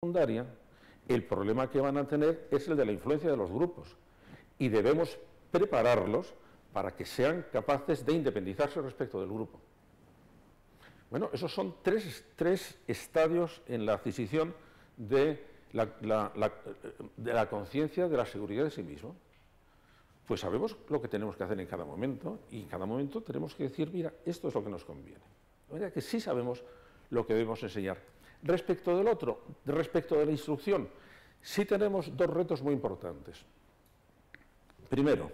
secundaria, el problema que van a tener es el de la influencia de los grupos y debemos prepararlos para que sean capaces de independizarse respecto del grupo. Bueno, esos son tres estadios en la adquisición de la conciencia de la seguridad de sí mismo. Pues sabemos lo que tenemos que hacer en cada momento y en cada momento tenemos que decir, mira, esto es lo que nos conviene. De manera que sí sabemos lo que debemos enseñar. Respecto del otro, respecto de la instrucción, sí tenemos dos retos muy importantes. Primero,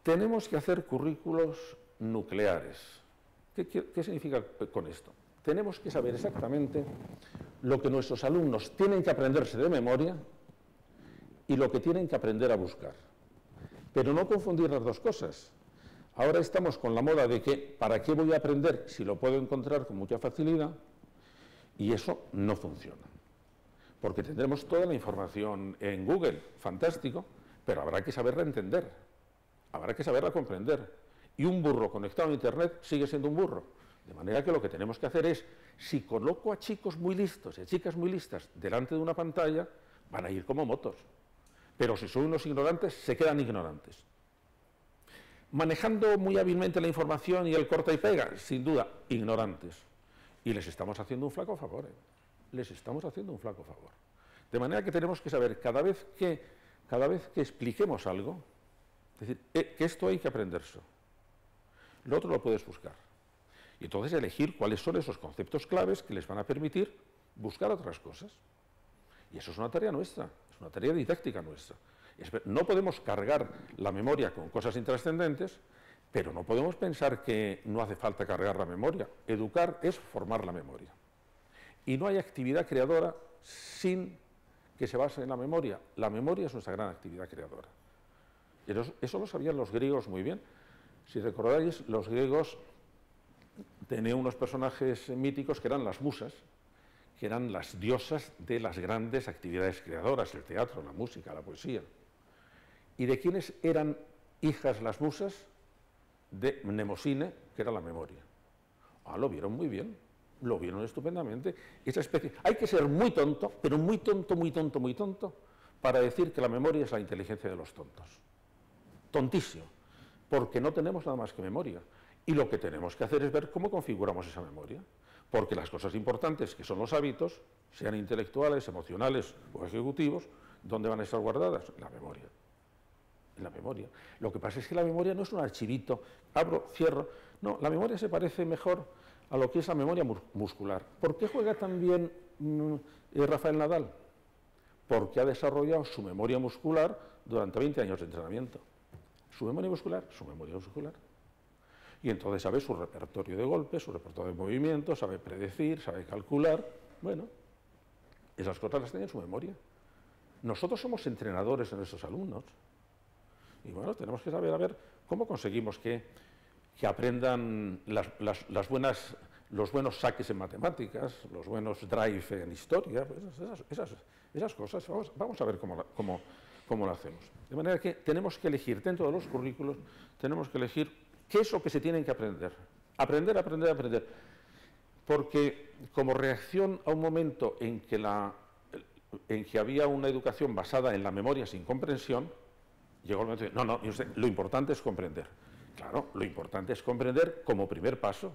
tenemos que hacer currículos nucleares. ¿Qué significa con esto? Tenemos que saber exactamente lo que nuestros alumnos tienen que aprenderse de memoria y lo que tienen que aprender a buscar. Pero no confundir las dos cosas. Ahora estamos con la moda de que ¿para qué voy a aprender si lo puedo encontrar con mucha facilidad? Y eso no funciona. Porque tendremos toda la información en Google, fantástico, pero habrá que saberla entender, habrá que saberla comprender. Y un burro conectado a Internet sigue siendo un burro. De manera que lo que tenemos que hacer es, si coloco a chicos muy listos y a chicas muy listas delante de una pantalla, van a ir como motos. Pero si son unos ignorantes, se quedan ignorantes. Manejando muy hábilmente la información y el corta y pega, sin duda, ignorantes. Y les estamos haciendo un flaco favor, les estamos haciendo un flaco favor. De manera que tenemos que saber, cada vez que expliquemos algo, decir, que esto hay que aprenderse. Lo otro lo puedes buscar. Y entonces elegir cuáles son esos conceptos claves que les van a permitir buscar otras cosas. Y eso es una tarea nuestra, es una tarea didáctica nuestra. No podemos cargar la memoria con cosas intrascendentes, pero no podemos pensar que no hace falta cargar la memoria. Educar es formar la memoria. Y no hay actividad creadora sin que se base en la memoria. La memoria es nuestra gran actividad creadora. Eso lo sabían los griegos muy bien. Si recordáis, los griegos tenían unos personajes míticos que eran las musas, que eran las diosas de las grandes actividades creadoras, el teatro, la música, la poesía. ¿Y de quiénes eran hijas las musas? De Mnemosine, que era la memoria. Lo vieron muy bien, lo vieron estupendamente. Esa especie. Hay que ser muy tonto, pero muy tonto, muy tonto, muy tonto, para decir que la memoria es la inteligencia de los tontos. Tontísimo, porque no tenemos nada más que memoria. Y lo que tenemos que hacer es ver cómo configuramos esa memoria. Porque las cosas importantes, que son los hábitos, sean intelectuales, emocionales o ejecutivos, ¿dónde van a estar guardadas? En la memoria. En la memoria. Lo que pasa es que la memoria no es un archivito, abro, cierro. No, la memoria se parece mejor a lo que es la memoria muscular. ¿Por qué juega tan bien Rafael Nadal? Porque ha desarrollado su memoria muscular durante 20 años de entrenamiento. Su memoria muscular, su memoria muscular. Y entonces sabe su repertorio de golpes, su repertorio de movimientos, sabe predecir, sabe calcular. Bueno, esas cosas las tiene en su memoria. Nosotros somos entrenadores de nuestros alumnos. Y bueno, tenemos que saber a ver cómo conseguimos que aprendan los buenos saques en matemáticas, los buenos drive en historia, pues esas cosas. Vamos a ver cómo lo hacemos. De manera que tenemos que elegir dentro de los currículos, tenemos que elegir qué es lo que se tienen que aprender. Aprender, aprender, aprender. Porque como reacción a un momento en que había una educación basada en la memoria sin comprensión, llegó el momento de decir, no, lo importante es comprender. Claro, lo importante es comprender como primer paso.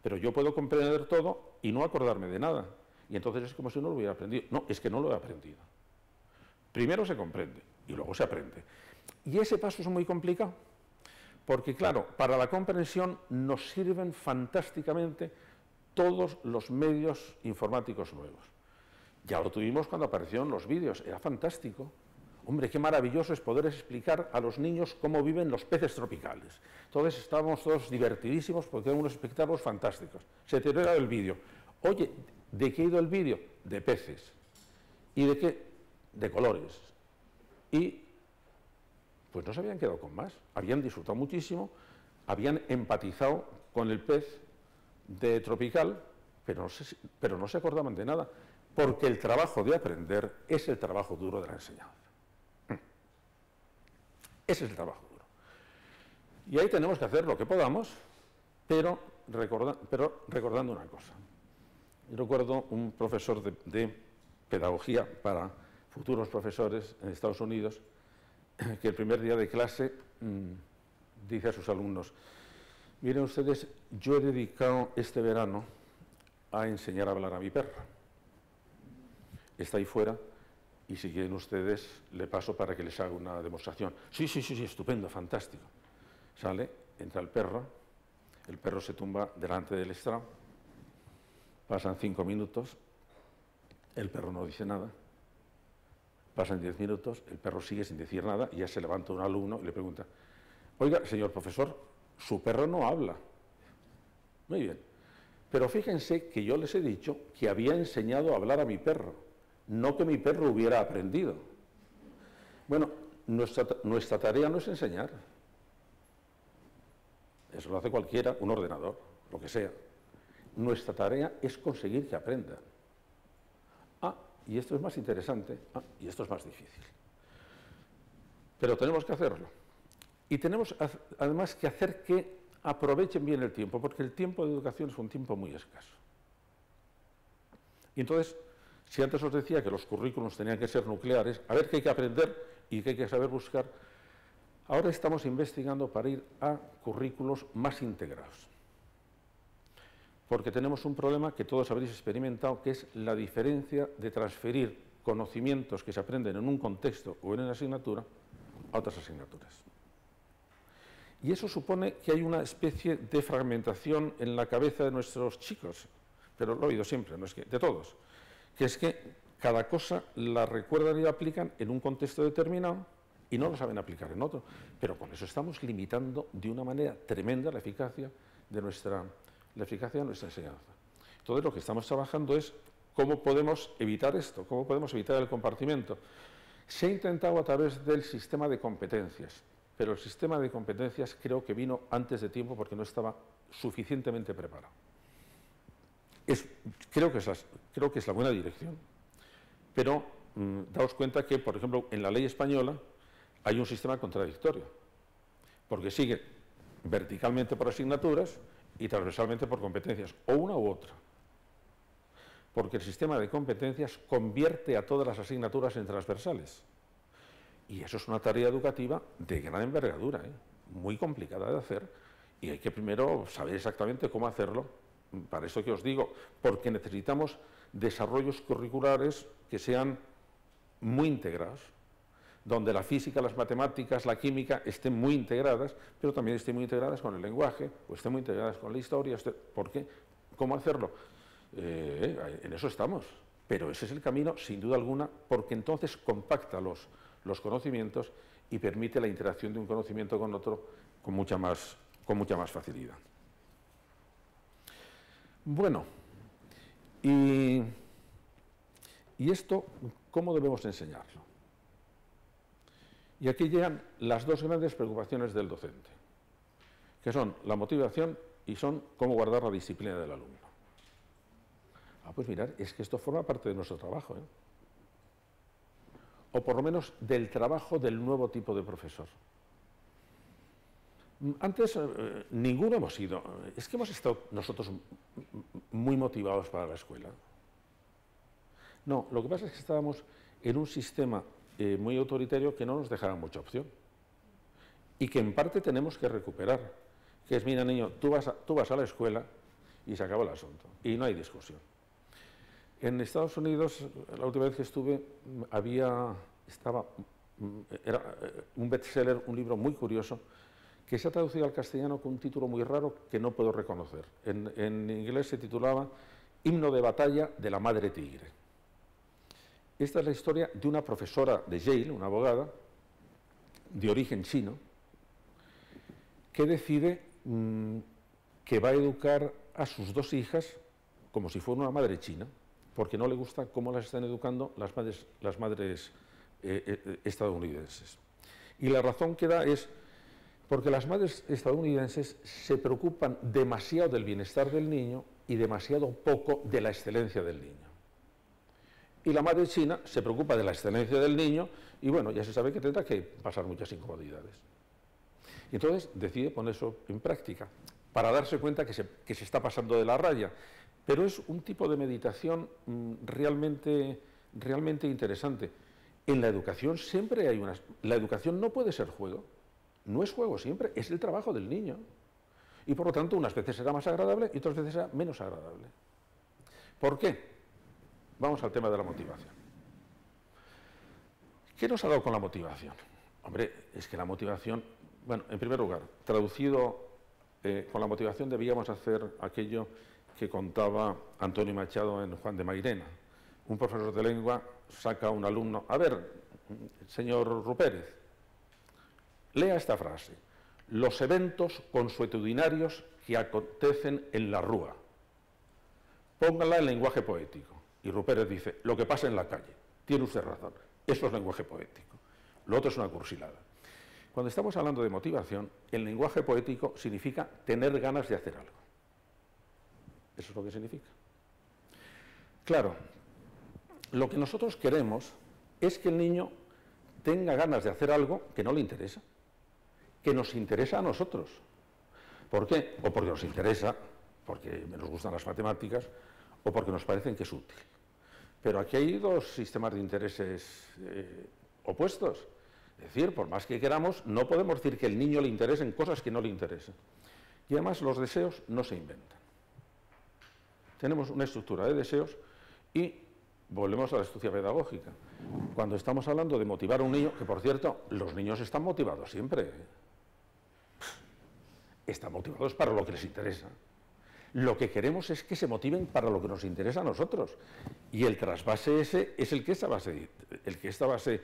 Pero yo puedo comprender todo y no acordarme de nada. Y entonces es como si no lo hubiera aprendido. No, es que no lo he aprendido. Primero se comprende y luego se aprende. Y ese paso es muy complicado. Porque, claro, para la comprensión nos sirven fantásticamente todos los medios informáticos nuevos. Ya lo tuvimos cuando aparecieron los vídeos, era fantástico. Hombre, qué maravilloso es poder explicar a los niños cómo viven los peces tropicales. Entonces estábamos todos divertidísimos porque eran unos espectáculos fantásticos. Se te era el vídeo. Oye, ¿de qué ha ido el vídeo? De peces. ¿Y de qué? De colores. Y pues no se habían quedado con más. Habían disfrutado muchísimo, habían empatizado con el pez de tropical, pero no se acordaban de nada, porque el trabajo de aprender es el trabajo duro de la enseñanza. Ese es el trabajo duro. Y ahí tenemos que hacer lo que podamos, pero recordando una cosa. Yo recuerdo un profesor de pedagogía para futuros profesores en Estados Unidos que el primer día de clase dice a sus alumnos: miren ustedes, yo he dedicado este verano a enseñar a hablar a mi perra. Está ahí fuera y si quieren ustedes le paso para que les haga una demostración. Sí, estupendo, fantástico. Sale, entra el perro se tumba delante del estrado, pasan 5 minutos, el perro no dice nada, pasan 10 minutos, el perro sigue sin decir nada y ya se levanta un alumno y le pregunta: oiga, señor profesor, su perro no habla. Muy bien, pero fíjense que yo les he dicho que había enseñado a hablar a mi perro, no que mi perro hubiera aprendido. Bueno, nuestra tarea no es enseñar. Eso lo hace cualquiera, un ordenador, lo que sea. Nuestra tarea es conseguir que aprendan. Y esto es más interesante, y esto es más difícil. Pero tenemos que hacerlo. Y tenemos además que hacer que aprovechen bien el tiempo, porque el tiempo de educación es un tiempo muy escaso. Y entonces, si antes os decía que los currículos tenían que ser nucleares, a ver qué hay que aprender y qué hay que saber buscar, ahora estamos investigando para ir a currículos más integrados. Porque tenemos un problema que todos habréis experimentado, que es la diferencia de transferir conocimientos que se aprenden en un contexto o en una asignatura a otras asignaturas. Y eso supone que hay una especie de fragmentación en la cabeza de nuestros chicos, pero lo he oído siempre, no es que, de todos, que es que cada cosa la recuerdan y la aplican en un contexto determinado y no lo saben aplicar en otro. Pero con eso estamos limitando de una manera tremenda la eficacia de nuestra enseñanza. Entonces, lo que estamos trabajando es cómo podemos evitar esto, cómo podemos evitar el compartimiento. Se ha intentado a través del sistema de competencias, pero el sistema de competencias creo que vino antes de tiempo porque no estaba suficientemente preparado. Creo que es la buena dirección, pero daos cuenta que, por ejemplo, en la ley española hay un sistema contradictorio, porque sigue verticalmente por asignaturas y transversalmente por competencias, o una u otra. Porque el sistema de competencias convierte a todas las asignaturas en transversales. Y eso es una tarea educativa de gran envergadura, muy complicada de hacer, y hay que primero saber exactamente cómo hacerlo. Para eso que os digo, porque necesitamos desarrollos curriculares que sean muy integrados, donde la física, las matemáticas, la química estén muy integradas, pero también estén muy integradas con el lenguaje, o estén muy integradas con la historia. ¿Por qué? ¿Cómo hacerlo? En eso estamos, pero ese es el camino, sin duda alguna, porque entonces compacta los conocimientos y permite la interacción de un conocimiento con otro con mucha más facilidad. Bueno, y esto, ¿cómo debemos enseñarlo? Y aquí llegan las dos grandes preocupaciones del docente, que son la motivación y son cómo guardar la disciplina del alumno. Pues mirad, es que esto forma parte de nuestro trabajo, o por lo menos del trabajo del nuevo tipo de profesor. Antes ninguno hemos ido, es que hemos estado nosotros muy motivados para la escuela. No, lo que pasa es que estábamos en un sistema muy autoritario que no nos dejaba mucha opción y que en parte tenemos que recuperar, que es: mira, niño, tú vas a la escuela y se acabó el asunto y no hay discusión. En Estados Unidos, la última vez que estuve, era un bestseller, un libro muy curioso, que se ha traducido al castellano con un título muy raro que no puedo reconocer. En inglés se titulaba Himno de batalla de la madre tigre. Esta es la historia de una profesora de Yale, una abogada, de origen chino, que decide que va a educar a sus dos hijas como si fuera una madre china, porque no le gusta cómo las están educando las madres estadounidenses. Y la razón que da es porque las madres estadounidenses se preocupan demasiado del bienestar del niño y demasiado poco de la excelencia del niño. Y la madre china se preocupa de la excelencia del niño y, bueno, ya se sabe que tendrá que pasar muchas incomodidades. Y entonces decide poner eso en práctica para darse cuenta que se está pasando de la raya. pero es un tipo de meditación realmente interesante. En la educación siempre hay unas... La educación no puede ser juego, no es juego siempre, es el trabajo del niño. Y por lo tanto, unas veces será más agradable y otras veces será menos agradable. ¿Por qué? Vamos al tema de la motivación. ¿Qué nos ha dado con la motivación? Hombre, es que la motivación... Bueno, en primer lugar, traducido, con la motivación debíamos hacer aquello que contaba Antonio Machado en Juan de Mairena. Un profesor de lengua saca a un alumno, a ver, señor Rupérez, lea esta frase: los eventos consuetudinarios que acontecen en la rúa. Póngala en lenguaje poético. Y Rupérez dice, lo que pasa en la calle. Tiene usted razón, eso es lenguaje poético. Lo otro es una cursilada. Cuando estamos hablando de motivación, el lenguaje poético significa tener ganas de hacer algo. Eso es lo que significa. Claro, lo que nosotros queremos es que el niño tenga ganas de hacer algo que no le interesa, que nos interesa a nosotros. ¿Por qué? O porque nos interesa, porque nos gustan las matemáticas, o porque nos parecen que es útil. Pero aquí hay dos sistemas de intereses opuestos. Es decir, por más que queramos, no podemos decir que al niño le interesen cosas que no le interesen. Y además los deseos no se inventan. Tenemos una estructura de deseos y volvemos a la astucia pedagógica. Cuando estamos hablando de motivar a un niño, que por cierto, los niños están motivados siempre. Están motivados para lo que les interesa. Lo que queremos es que se motiven para lo que nos interesa a nosotros. Y el trasvase ese es el que esta base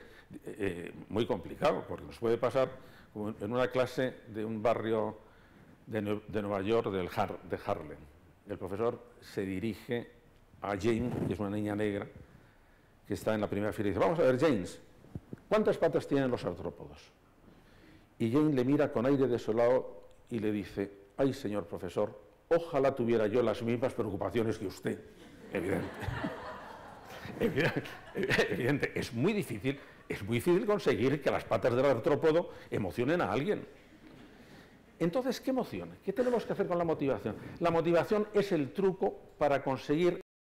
muy complicado, porque nos puede pasar como en una clase de un barrio de Nueva York, de Harlem. El profesor se dirige a Jane, que es una niña negra, que está en la primera fila y dice, vamos a ver, James, ¿cuántas patas tienen los artrópodos? Y Jane le mira con aire desolado y le dice, ay, señor profesor, ojalá tuviera yo las mismas preocupaciones que usted. Evidente. Evidente. Es muy difícil conseguir que las patas del artrópodo emocionen a alguien. Entonces, ¿qué emociona? ¿Qué tenemos que hacer con la motivación? La motivación es el truco para conseguir